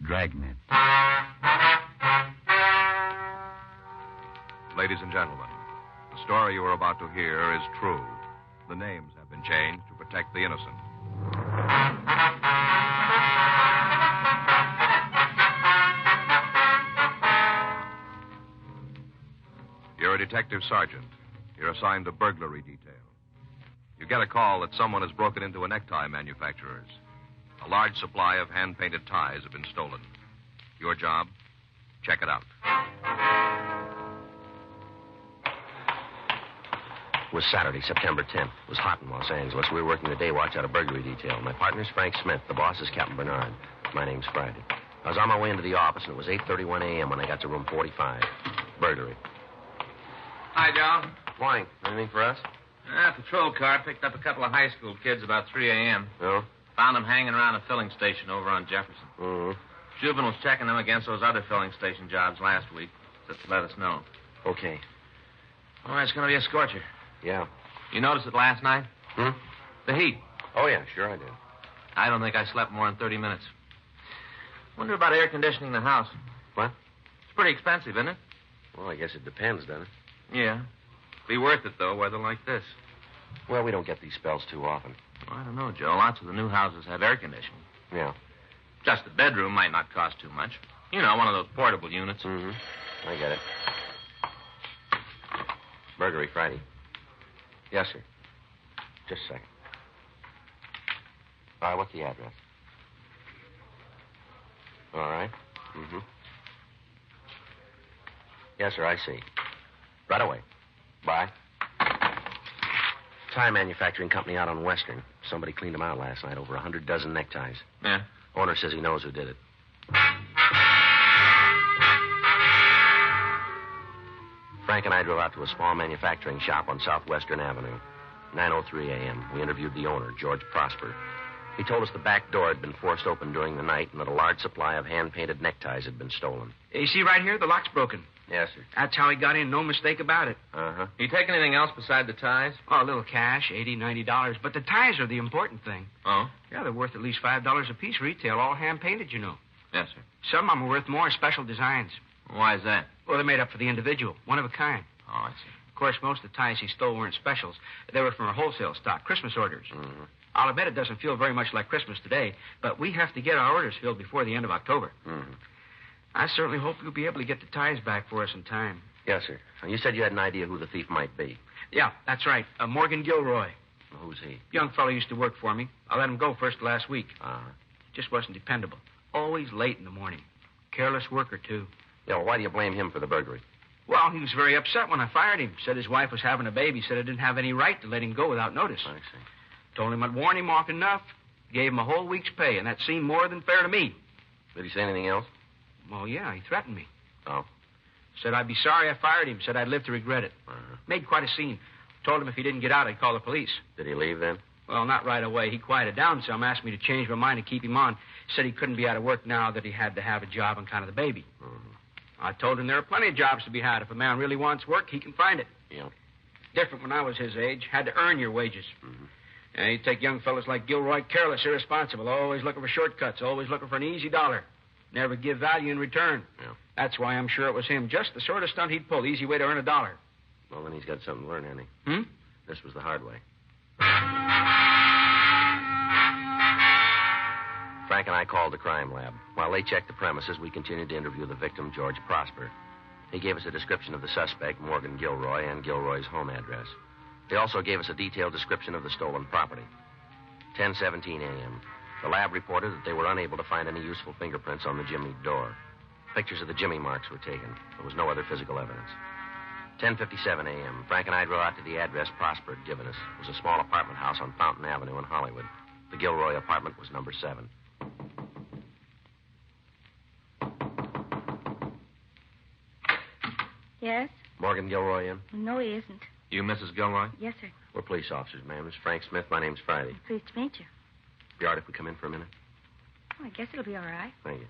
Dragnet. Ladies and gentlemen, the story you are about to hear is true. The names have been changed to protect the innocent. You're a detective sergeant. You're assigned to burglary detail. You get a call that someone has broken into a necktie manufacturer's. A large supply of hand-painted ties have been stolen. Your job? Check it out. It was Saturday, September 10th. It was hot in Los Angeles. We were working the day watch out of burglary detail. My partner's Frank Smith. The boss is Captain Bernard. My name's Friday. I was on my way into the office, and it was 8:31 a.m. when I got to room 45. Burglary. Hi, Joe. Morning. Anything for us? Patrol car picked up a couple of high school kids about 3 a.m. No? Found them hanging around a filling station over on Jefferson. Mm-hmm. Juvenile's checking them against those other filling station jobs last week. Just to let us know. Okay. Oh, it's going to be a scorcher. Yeah. You noticed it last night? The heat. Oh, yeah, sure I did. I don't think I slept more than 30 minutes. Wonder about air conditioning the house. What? It's pretty expensive, isn't it? Well, I guess it depends, doesn't it? Yeah. Be worth it, though, weather like this. Well, we don't get these spells too often. Well, I don't know, Joe. Lots of the new houses have air conditioning. Yeah. Just the bedroom might not cost too much. You know, one of those portable units. Mm-hmm. I get it. Burglary Friday. Yes, sir. Just a second. All right, what's the address? All right. Mm-hmm. Yes, sir, I see. Right away. Bye. Tie manufacturing company out on Western. Somebody cleaned them out last night. Over 100 dozen neckties. Yeah. Owner says he knows who did it. Frank and I drove out to a small manufacturing shop on Southwestern Avenue. 9:03 a.m. We interviewed the owner, George Prosper. He told us the back door had been forced open during the night and that a large supply of hand-painted neckties had been stolen. You see right here, the lock's broken. Yes, sir. That's how he got in, no mistake about it. Uh-huh. You take anything else beside the ties? Oh, a little cash, $80, $90. But the ties are the important thing. Oh? Yeah, they're worth at least $5 a piece retail, all hand-painted, you know. Yes, sir. Some of them are worth more, special designs. Why is that? Well, they're made up for the individual, one of a kind. Oh, I see. Of course, most of the ties he stole weren't specials. They were from a wholesale stock, Christmas orders. Mm-hmm. I'll admit it doesn't feel very much like Christmas today, but we have to get our orders filled before the end of October. Mm-hmm. I certainly hope you'll be able to get the ties back for us in time. Yes, sir. You said you had an idea who the thief might be. Yeah, that's right. Morgan Gilroy. Who's he? Young fellow used to work for me. I let him go first last week. Uh-huh. Just wasn't dependable. Always late in the morning. Careless worker, too. Yeah, well, why do you blame him for the burglary? Well, he was very upset when I fired him. Said his wife was having a baby. Said I didn't have any right to let him go without notice. I see. Told him I'd warn him often enough. Gave him a whole week's pay, and that seemed more than fair to me. Did he say anything else? Well, yeah, he threatened me. Oh. Said I'd be sorry I fired him. Said I'd live to regret it. Uh-huh. Made quite a scene. Told him if he didn't get out, I'd call the police. Did he leave then? Well, not right away. He quieted down some, asked me to change my mind and keep him on. Said he couldn't be out of work now, that he had to have a job on kind of the baby. Mm-hmm. I told him there are plenty of jobs to be had. If a man really wants work, he can find it. Yeah. Different when I was his age. Had to earn your wages. Mm-hmm. And he'd take young fellas like Gilroy careless, irresponsible, always looking for shortcuts, always looking for an easy dollar. Never give value in return. Yeah. That's why I'm sure it was him. Just the sort of stunt he'd pull. Easy way to earn a dollar. Well, then he's got something to learn, hasn't he? This was the hard way. Frank and I called the crime lab. While they checked the premises, we continued to interview the victim, George Prosper. He gave us a description of the suspect, Morgan Gilroy, and Gilroy's home address. They also gave us a detailed description of the stolen property. 10:17 a.m. The lab reported that they were unable to find any useful fingerprints on the jimmy door. Pictures of the jimmy marks were taken. There was no other physical evidence. 10:57 a.m. Frank and I drove out to the address Prosper had given us. It was a small apartment house on Fountain Avenue in Hollywood. The Gilroy apartment was number 7. Yes? Morgan Gilroy in? No, he isn't. You Mrs. Gilroy? Yes, sir. We're police officers, ma'am. This is Frank Smith. My name's Friday. Pleased to meet you. Be all right if we come in for a minute? Oh, I guess it'll be all right. Thank you.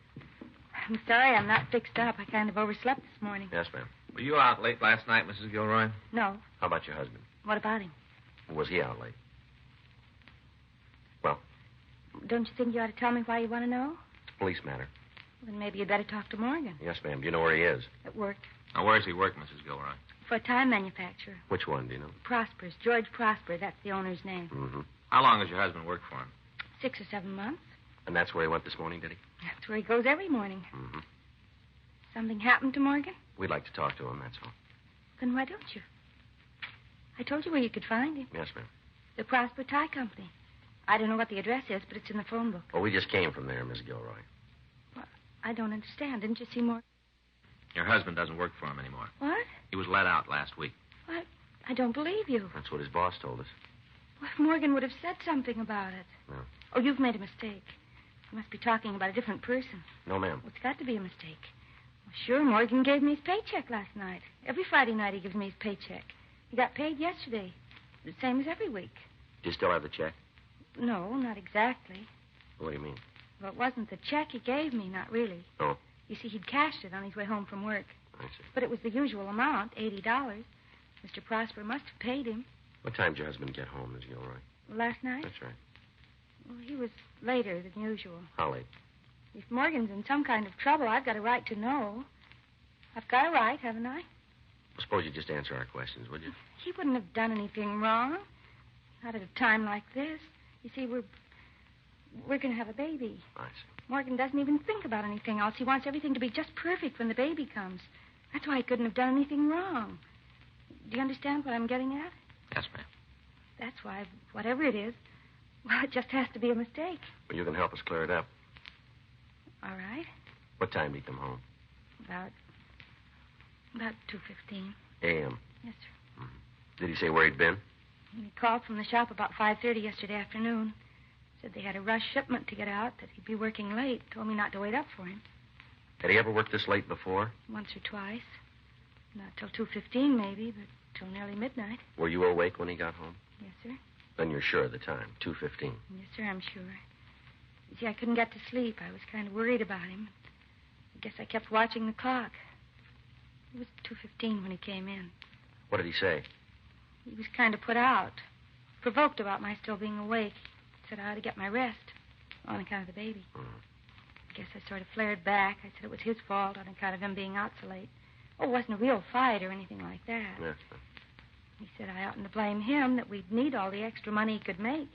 I'm sorry I'm not fixed up. I kind of overslept this morning. Yes, ma'am. Were you out late last night, Mrs. Gilroy? No. How about your husband? What about him? Was he out late? Well, Don't you think you ought to tell me why you want to know? it's a police matter. Then maybe you'd better talk to Morgan. Yes, ma'am. Do you know where he is? At work. Now, where's he work, Mrs. Gilroy? For a time manufacturer. Which one, do you know? Prosper's. George Prosper. That's the owner's name. Mm-hmm. How long has your husband worked for him? 6 or 7 months. And that's where he went this morning, did he? That's where he goes every morning. Mm-hmm. Something happened to Morgan? We'd like to talk to him, that's all. Then why don't you? I told you where you could find him. Yes, ma'am. The Prosper Tie Company. I don't know what the address is, but it's in the phone book. Well, we just came from there, Miss Gilroy. Well, I don't understand. Didn't you see Morgan? Your husband doesn't work for him anymore. What? He was let out last week. What? I don't believe you. That's what his boss told us. Well, if Morgan would have said something about it. No. Oh, you've made a mistake. You must be talking about a different person. No, ma'am. Well, it's got to be a mistake. Well, sure, Morgan gave me his paycheck last night. Every Friday night he gives me his paycheck. He got paid yesterday. The same as every week. Do you still have the check? No, not exactly. What do you mean? Well, it wasn't the check he gave me, not really. Oh. You see, he'd cashed it on his way home from work. I see. But it was the usual amount, $80. Mr. Prosper must have paid him. What time did your husband get home, Miss Gilroy? Last night? That's right. Well, he was later than usual. How late? If Morgan's in some kind of trouble, I've got a right to know. I've got a right, haven't I? Suppose you just answer our questions, would you? He wouldn't have done anything wrong. Not at a time like this. You see, we're going to have a baby. I see. Morgan doesn't even think about anything else. He wants everything to be just perfect when the baby comes. That's why he couldn't have done anything wrong. Do you understand what I'm getting at? Yes, ma'am. That's why, whatever it is, well, it just has to be a mistake. Well, you can help us clear it up. All right. What time did he come home? About 2:15. A.M. Yes, sir. Mm-hmm. Did he say where he'd been? He called from the shop about 5:30 yesterday afternoon. Said they had a rush shipment to get out, that he'd be working late. Told me not to wait up for him. Had he ever worked this late before? Once or twice. Not till 2:15, maybe, but till nearly midnight. Were you awake when he got home? Yes, sir. Then you're sure of the time, 2:15. Yes, sir, I'm sure. You see, I couldn't get to sleep. I was kind of worried about him. I guess I kept watching the clock. It was 2:15 when he came in. What did he say? He was kind of put out, provoked about my still being awake. Said I ought to get my rest on account of the baby. I guess I sort of flared back. I said it was his fault on account of him being out so late. Oh, it wasn't a real fight or anything like that. Yes. He said I oughtn't to blame him, that we'd need all the extra money he could make.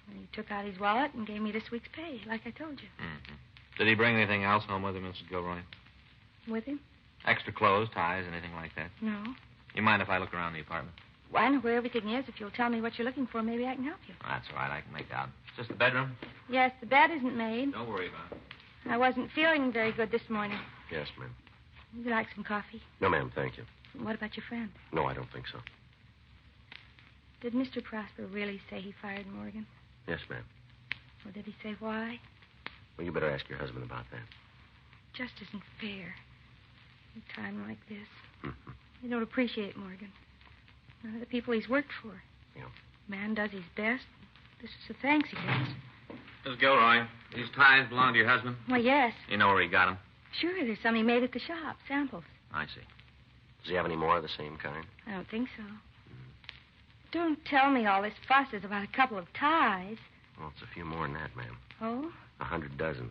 And he took out his wallet and gave me this week's pay, like I told you. Mm-hmm. Did he bring anything else home with him, Mrs. Gilroy? With him? Extra clothes, ties, anything like that? No. You mind if I look around the apartment? Well, I know where everything is. If you'll tell me what you're looking for, maybe I can help you. That's all right. I can make out. It's just the bedroom? Yes, the bed isn't made. Don't worry about it. I wasn't feeling very good this morning. Yes, ma'am. Would you like some coffee? No, ma'am, thank you. What about your friend? No, I don't think so. Did Mr. Prosper really say he fired Morgan? Yes, ma'am. Or did he say why? Well, you better ask your husband about that. Just isn't fair. In a time like this. Mm-hmm. You don't appreciate Morgan. None of the people he's worked for. Yeah. Man does his best. This is the thanks he gets. Mrs. Gilroy, these ties belong to your husband? Well, yes. You know where he got them? Sure, there's some he made at the shop. Samples. I see. Does he have any more of the same kind? I don't think so. Don't tell me all this fuss is about a couple of ties. Well, it's a few more than that, ma'am. Oh? 100 dozen.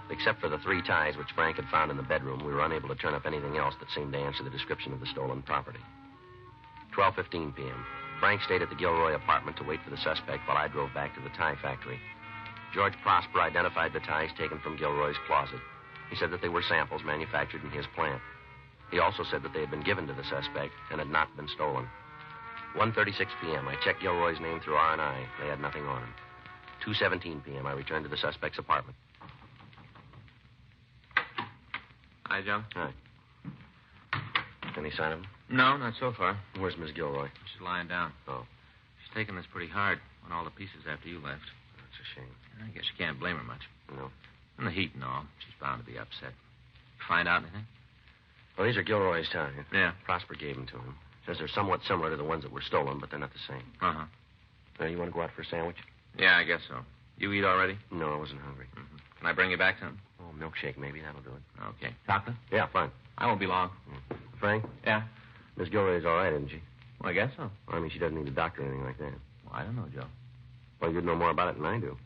Except for the 3 ties which Frank had found in the bedroom, we were unable to turn up anything else that seemed to answer the description of the stolen property. 12:15 p.m. Frank stayed at the Gilroy apartment to wait for the suspect while I drove back to the tie factory. George Prosper identified the ties taken from Gilroy's closet. He said that they were samples manufactured in his plant. He also said that they had been given to the suspect and had not been stolen. 1:36 p.m. I checked Gilroy's name through R&I. They had nothing on him. 2:17 p.m. I returned to the suspect's apartment. Hi, Joe. Hi. Any sign of him? No, not so far. Where's Miss Gilroy? She's lying down. Oh, She's taking this pretty hard on all the pieces after you left. that's a shame. I guess you can't blame her much. No. And the heat and all. She's bound to be upset. Find out anything? Well, these are Gilroy's ties. Yeah. Prosper gave them to him. Says they're somewhat similar to the ones that were stolen, but they're not the same. Uh-huh. You want to go out for a sandwich? Yeah, I guess so. You eat already? No, I wasn't hungry. Mm-hmm. Can I bring you back some? Oh, milkshake, maybe. That'll do it. Okay. Chocolate? Yeah, fine. I won't be long. Frank? Yeah? Miss Gilroy's all right, isn't she? Well, I guess so. I mean, she doesn't need a doctor or anything like that. Well, I don't know, Joe. Well, you'd know more about it than I do.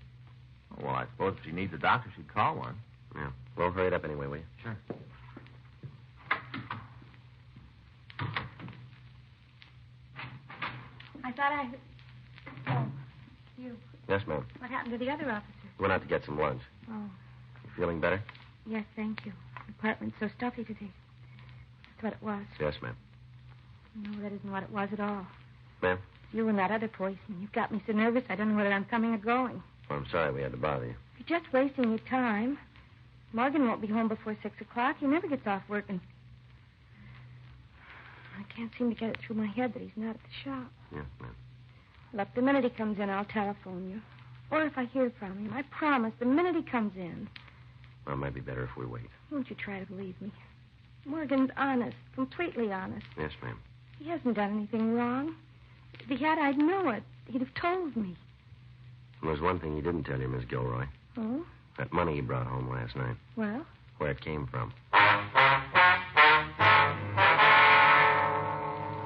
Well, I suppose if she needs a doctor, she'd call one. Yeah. Well, hurry it up anyway, will you? Sure. I thought I... Oh, you. Yes, ma'am. What happened to the other officer? Went out to get some lunch. Oh, You feeling better? yes, thank you. The apartment's so stuffy today. That's what it was. Yes, ma'am. No, that isn't what it was at all. Ma'am? You and that other poison. You've got me so nervous I don't know whether I'm coming or going. Well, I'm sorry we had to bother you. You're just wasting your time. Morgan won't be home before 6 o'clock. He never gets off work, and I can't seem to get it through my head that he's not at the shop. Yes, ma'am. Look, the minute he comes in, I'll telephone you. Or if I hear from him, I promise, the minute he comes in. Well, it might be better if we wait. Won't you try to believe me? Morgan's honest, completely honest. Yes, ma'am. He hasn't done anything wrong. If he had, I'd know it. He'd have told me. And there's one thing he didn't tell you, Miss Gilroy. Oh? That money he brought home last night. Well? Where it came from.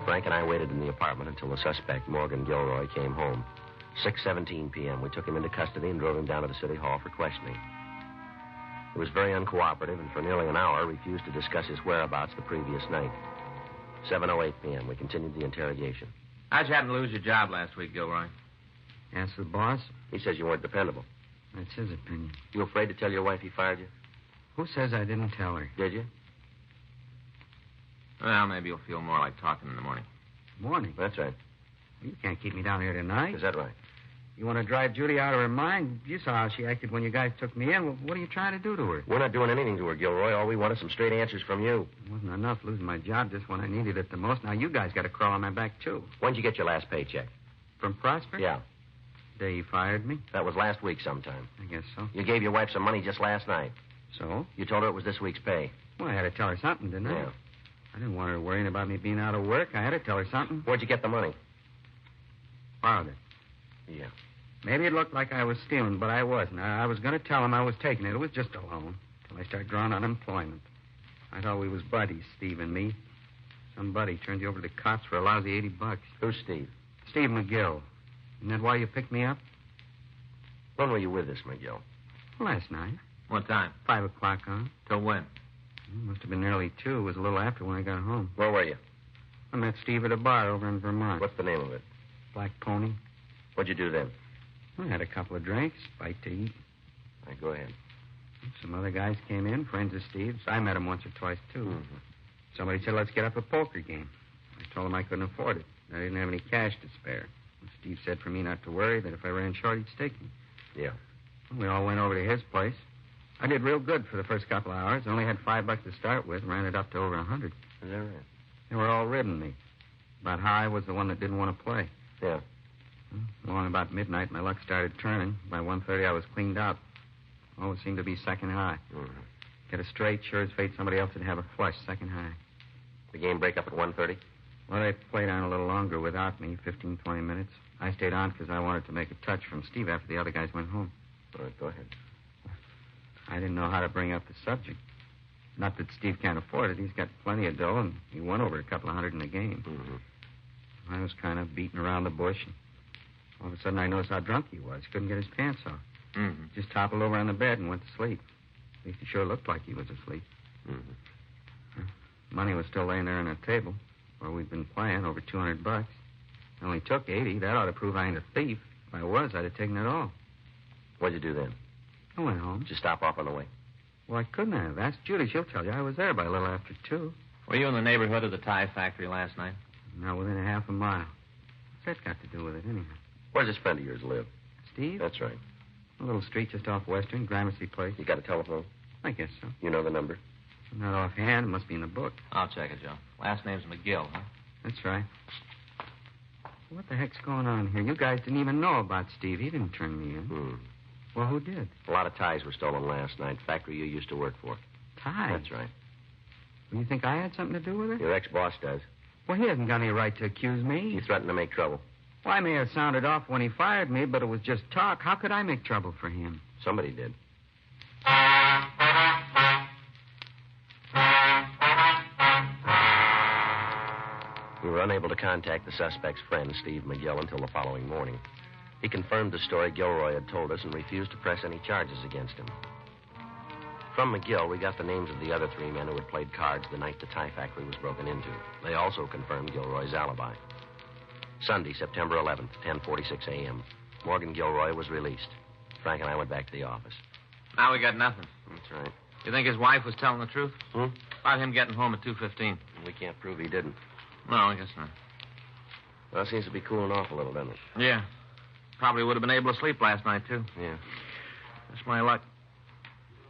Frank and I waited in the apartment until the suspect, Morgan Gilroy, came home. 6:17 p.m. We took him into custody and drove him down to the city hall for questioning. He was very uncooperative and for nearly an hour refused to discuss his whereabouts the previous night. 7:08 p.m. We continued the interrogation. How'd you happen to lose your job last week, Gilroy? Ask the boss. He says you weren't dependable. That's his opinion. You afraid to tell your wife he fired you? Who says I didn't tell her? Did you? Well, maybe you'll feel more like talking in the morning. Morning. That's right. You can't keep me down here tonight. Is that right? You want to drive Judy out of her mind? You saw how she acted when you guys took me in. Well, what are you trying to do to her? We're not doing anything to her, Gilroy. All we want is some straight answers from you. It wasn't enough losing my job just when I needed it the most. Now you guys got to crawl on my back, too. When'd you get your last paycheck? From Prosper? Yeah. The day he fired me? That was last week sometime. I guess so. You gave your wife some money just last night. So? You told her it was this week's pay. Well, I had to tell her something, didn't I? Yeah. I didn't want her worrying about me being out of work. I had to tell her something. Where'd you get the money? Borrowed it. Yeah. Maybe it looked like I was stealing, but I wasn't. I was going to tell him I was taking it. It was just a loan till I started drawing unemployment. I thought we was buddies, Steve and me. Some buddy turned you over to the cops for a lousy $80. Who's Steve? Steve McGill. Isn't that why you picked me up? When were you with this McGill? Last night. What time? 5 o'clock on. Till when? Must have been nearly 2. It was a little after when I got home. Where were you? I met Steve at a bar over in Vermont. What's the name of it? Black Pony. What'd you do then? I had a couple of drinks, bite to eat. All right, go ahead. Some other guys came in, friends of Steve's. I met him once or twice, too. Mm-hmm. Somebody said, let's get up a poker game. I told him I couldn't afford it. I didn't have any cash to spare. And Steve said for me not to worry, that if I ran short, he'd stake me. Yeah. We all went over to his place. I did real good for the first couple of hours. I only had $5 to start with, ran it up to over 100. Is that right? They were all ribbing me. About how I was the one that didn't want to play. Yeah. Along about midnight, my luck started turning. By 1:30, I was cleaned out. Always seemed to be second high. Mm-hmm. Get a straight, sure as fate, somebody else would have a flush, second high. The game break up at 1:30? Well, they played on a little longer without me, 15, 20 minutes. I stayed on because I wanted to make a touch from Steve after the other guys went home. All right, go ahead. I didn't know how to bring up the subject. Not that Steve can't afford it. He's got plenty of dough, and he won over a couple of hundred in the game. Mm-hmm. I was kind of beating around the bush, and all of a sudden I noticed how drunk he was. He couldn't get his pants off. Mm-hmm. Just toppled over on the bed and went to sleep. At least he sure looked like he was asleep. Mm-hmm. Money was still laying there on the table where we'd been playing, over $200. I only took 80. That ought to prove I ain't a thief. If I was, I'd have taken it all. What'd you do then? I went home. Did you stop off on the way? Well, I couldn't have. Ask Judy. She'll tell you. I was there by a little after 2. Were you in the neighborhood of the tie factory last night? Now, within a half a mile. What's that got to do with it, anyhow? Where's this friend of yours live? Steve? That's right. A little street just off Western, Gramercy Place. You got a telephone? I guess so. You know the number? Not offhand. It must be in the book. I'll check it, Joe. Last name's McGill, huh? That's right. What the heck's going on here? You guys didn't even know about Steve. He didn't turn me in. Well, who did? A lot of ties were stolen last night. Factory you used to work for. Ties? That's right. Well, you think I had something to do with it? Your ex-boss does. Well, he hasn't got any right to accuse He me. threatened to make trouble. Well, I may have sounded off when he fired me, but it was just talk. How could I make trouble for him? Somebody did. We were unable to contact the suspect's friend, Steve McGill, until the following morning. He confirmed the story Gilroy had told us and refused to press any charges against him. From McGill, we got the names of the other 3 men who had played cards the night the tie factory was broken into. They also confirmed Gilroy's alibi. Sunday, September 11th, 10:46 a.m. Morgan Gilroy was released. Frank and I went back to the office. Now we got nothing. That's right. You think his wife was telling the truth? Hmm? About him getting home at 2:15. We can't prove he didn't. No, I guess not. Well, it seems to be cooling off a little, doesn't it? Yeah. Probably would have been able to sleep last night, too. Yeah. That's my luck.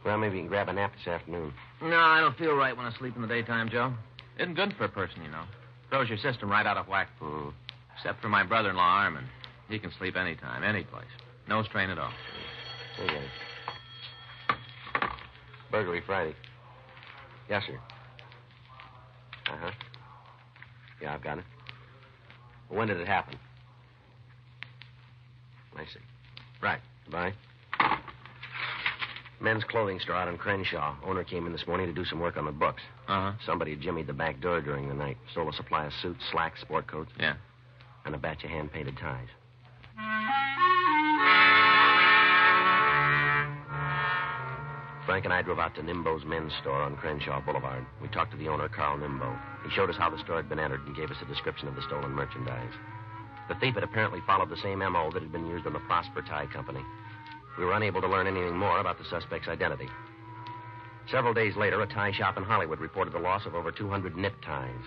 Well, maybe you can grab a nap this afternoon. No, I don't feel right when I sleep in the daytime, Joe. Isn't good for a person, you know. Throws your system right out of whack. Hmm. Except for my brother-in-law, Armin. He can sleep anytime, any place. No strain at all. Here you go. Burglary Friday. Yes, sir. Uh-huh. Yeah, I've got it. Well, when did it happen? I see. Right. Goodbye. Men's clothing store out in Crenshaw. Owner came in this morning to do some work on the books. Uh-huh. Somebody had jimmied the back door during the night. Stole a supply of suits, slacks, sport coats. Yeah. And a batch of hand-painted ties. Frank and I drove out to Nimbo's men's store on Crenshaw Boulevard. We talked to the owner, Carl Nimbo. He showed us how the store had been entered and gave us a description of the stolen merchandise. The thief had apparently followed the same M.O. that had been used on the Prosper Tie Company. We were unable to learn anything more about the suspect's identity. Several days later, a tie shop in Hollywood reported the loss of over 200 knit ties.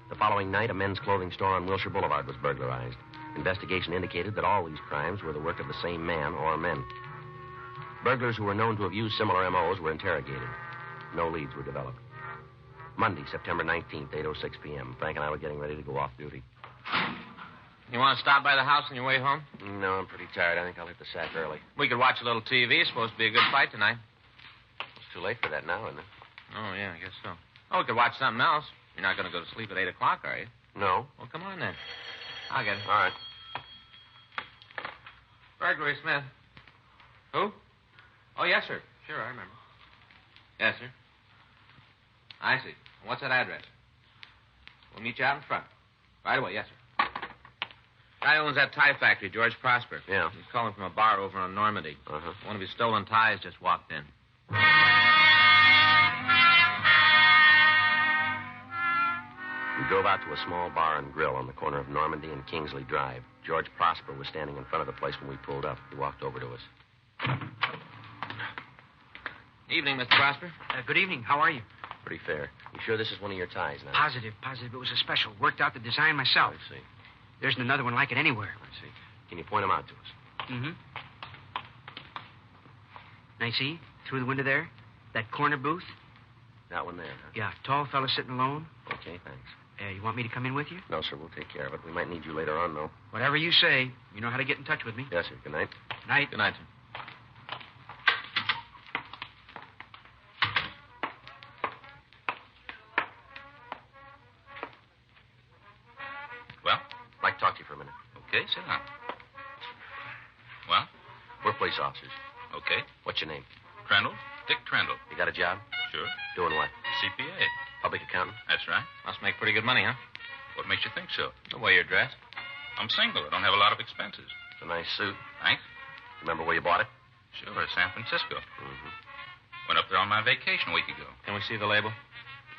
The following night, a men's clothing store on Wilshire Boulevard was burglarized. Investigation indicated that all these crimes were the work of the same man or men. Burglars who were known to have used similar M.O.s were interrogated. No leads were developed. Monday, September 19th, 8:06 p.m. Frank and I were getting ready to go off duty. You want to stop by the house on your way home? No, I'm pretty tired. I think I'll hit the sack early. We could watch a little TV. It's supposed to be a good fight tonight. It's too late for that now, isn't it? Oh, yeah, I guess so. Oh, we could watch something else. You're not going to go to sleep at 8 o'clock, are you? No. Well, come on then. I'll get it. All right. Burglary, Smith. Who? Oh, yes, sir. Sure, I remember. Yes, sir. I see. What's that address? We'll meet you out in front. Right away, yes, sir. Guy owns that tie factory, George Prosper. Yeah. He's calling from a bar over on Normandy. Uh-huh. One of his stolen ties just walked in. We drove out to a small bar and grill on the corner of Normandy and Kingsley Drive. George Prosper was standing in front of the place when we pulled up. He walked over to us. Evening, Mr. Prosper. Good evening. How are you? Pretty fair. You sure this is one of your ties now? Positive. It was a special. Worked out the design myself. I see. There isn't another one like it anywhere. I see. Can you point them out to us? Mm-hmm. Now, see, through the window there, that corner booth? That one there, huh? Yeah, tall fella sitting alone. Okay, thanks. You want me to come in with you? No, sir, we'll take care of it. We might need you later on, though. Whatever you say. You know how to get in touch with me. Yes, sir. Good night. Night. Good night, sir. Well? I'd like to talk to you for a minute. Okay, sit down. Well? We're police officers. Okay. What's your name? Trendle? Dick Trendle. You got a job? Sure. Doing what? CPA. Public accountant? That's right. Must make pretty good money, huh? What makes you think so? The way you're dressed. I'm single. I don't have a lot of expenses. It's a nice suit. Thanks. Remember where you bought it? Sure, San Francisco. Mm-hmm. Went up there on my vacation a week ago. Can we see the label?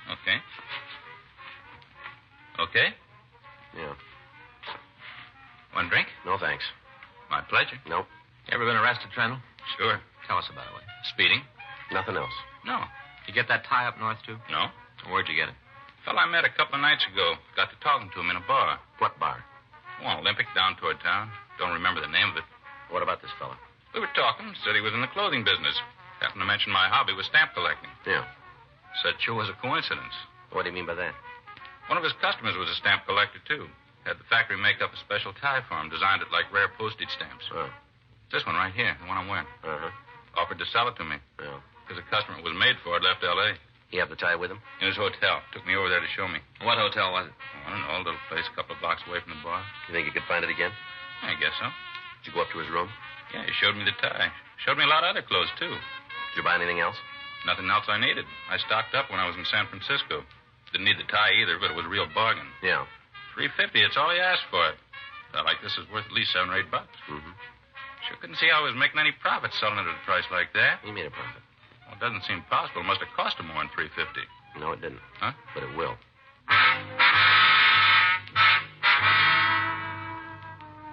Okay. Okay? Yeah. One drink? No, thanks. My pleasure. Nope. You ever been arrested, Trendle? Sure. Tell us about it. Speeding? Nothing else. No. You get that tie up north, too? No. Where'd you get it? Fellow I met a couple of nights ago. Got to talking to him in a bar. What bar? Oh, Olympic down toward town. Don't remember the name of it. What about this fella? We were talking. Said he was in the clothing business. Happened to mention my hobby was stamp collecting. Yeah. Said sure was a coincidence. What do you mean by that? One of his customers was a stamp collector, too. Had the factory make up a special tie for him. Designed it like rare postage stamps. Oh. This one right here, the one I'm wearing. Uh-huh. Offered to sell it to me. Yeah. Because the customer it was made for had left L.A. You have the tie with him? In his hotel. Took me over there to show me. What hotel was it? Oh, I don't know, a little place a couple of blocks away from the bar. You think you could find it again? I guess so. Did you go up to his room? Yeah, he showed me the tie. Showed me a lot of other clothes, too. Did you buy anything else? Nothing else I needed. I stocked up when I was in San Francisco. Didn't need the tie either, but it was a real bargain. Yeah. $350, it's all he asked for it. felt like this was worth at least $7 or $8. Mm-hmm. Sure couldn't see how he was making any profit selling it at a price like that. He made a profit. Well, it doesn't seem possible. It must have cost him more than $3.50. No, it didn't. Huh? But it will.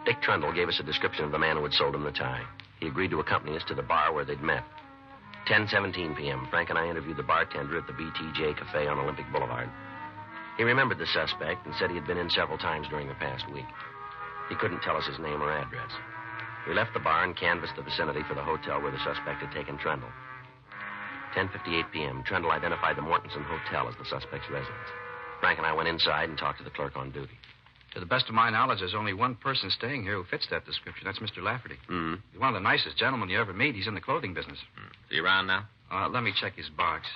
Dick Trundle gave us a description of the man who had sold him the tie. He agreed to accompany us to the bar where they'd met. 10:17 p.m., Frank and I interviewed the bartender at the BTJ Cafe on Olympic Boulevard. He remembered the suspect and said he had been in several times during the past week. He couldn't tell us his name or address. We left the bar and canvassed the vicinity for the hotel where the suspect had taken Trundle. 10:58 p.m., Trundle identified the Mortensen Hotel as the suspect's residence. Frank and I went inside and talked to the clerk on duty. To the best of my knowledge, there's only one person staying here who fits that description. That's Mr. Lafferty. Mm-hmm. He's one of the nicest gentlemen you ever meet. He's in the clothing business. Is he around now? Let me check his box.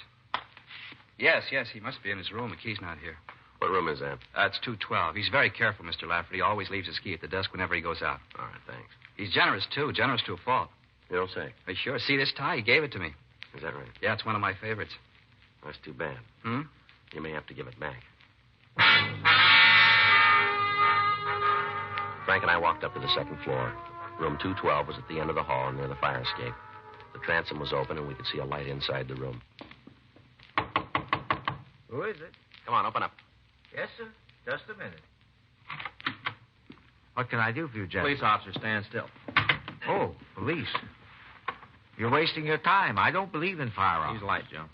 Yes, he must be in his room. The key's not here. What room is that? It's 212. He's very careful, Mr. Lafferty. Always leaves his key at the desk whenever he goes out. All right, thanks. He's generous, too. Generous to a fault. You don't say. Sure. See this tie? He gave it to me. Is that right? Yeah, it's one of my favorites. That's too bad. Hmm? You may have to give it back. Frank and I walked up to the second floor. Room 212 was at the end of the hall near the fire escape. The transom was open, and we could see a light inside the room. Who is it? Come on, open up. Yes, sir. Just a minute. What can I do for you, gentlemen? Police officer, stand still. Oh, police. You're wasting your time. I don't believe in firearms. He's light, Joe.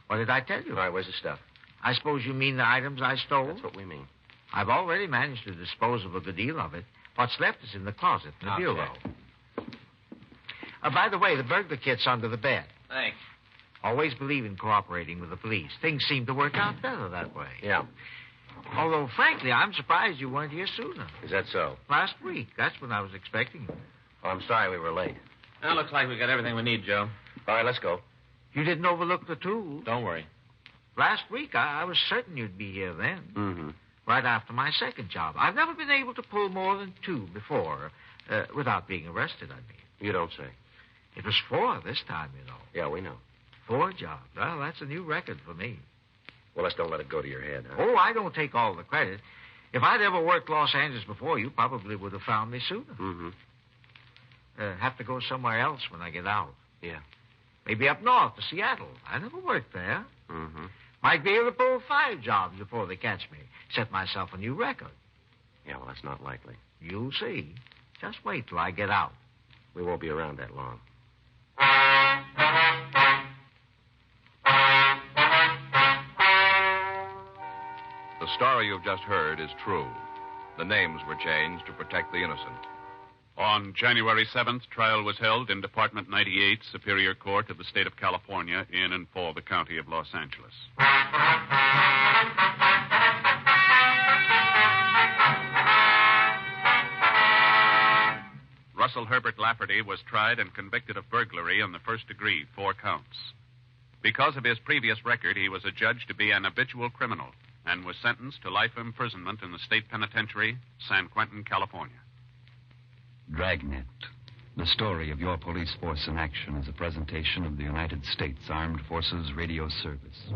What did I tell you? All right, where's the stuff? I suppose you mean the items I stole? That's what we mean. I've already managed to dispose of a good deal of it. What's left is in the closet, in the I'll bureau. check. By the way, the burglar kit's under the bed. Thanks. Always believe in cooperating with the police. Things seem to work out better that way. Yeah. Although, frankly, I'm surprised you weren't here sooner. Is that so? Last week. That's when I was expecting you. Oh, I'm sorry we were late. Well, looks like we got everything we need, Joe. All right, let's go. You didn't overlook the tools. Don't worry. Last week, I was certain you'd be here then. Mm-hmm. Right after my second job. I've never been able to pull more than 2 before, without being arrested, I mean. You don't say. It was 4 this time, you know. Yeah, we know. 4 jobs. Well, that's a new record for me. Well, let's don't let it go to your head, huh? Oh, I don't take all the credit. If I'd ever worked Los Angeles before, you probably would have found me sooner. Mm-hmm. Have to go somewhere else when I get out. Yeah. Maybe up north to Seattle. I never worked there. Mm-hmm. Might be able to pull 5 jobs before they catch me. Set myself a new record. Yeah, well, that's not likely. You'll see. Just wait till I get out. We won't be around that long. The story you've just heard is true. The names were changed to protect the innocent. On January 7th, trial was held in Department 98, Superior Court of the State of California, in and for the County of Los Angeles. Russell Herbert Lafferty was tried and convicted of burglary in the first degree, 4 counts. Because of his previous record, he was adjudged to be an habitual criminal and was sentenced to life imprisonment in the state penitentiary, San Quentin, California. Dragnet, the story of your police force in action, is a presentation of the United States Armed Forces Radio Service.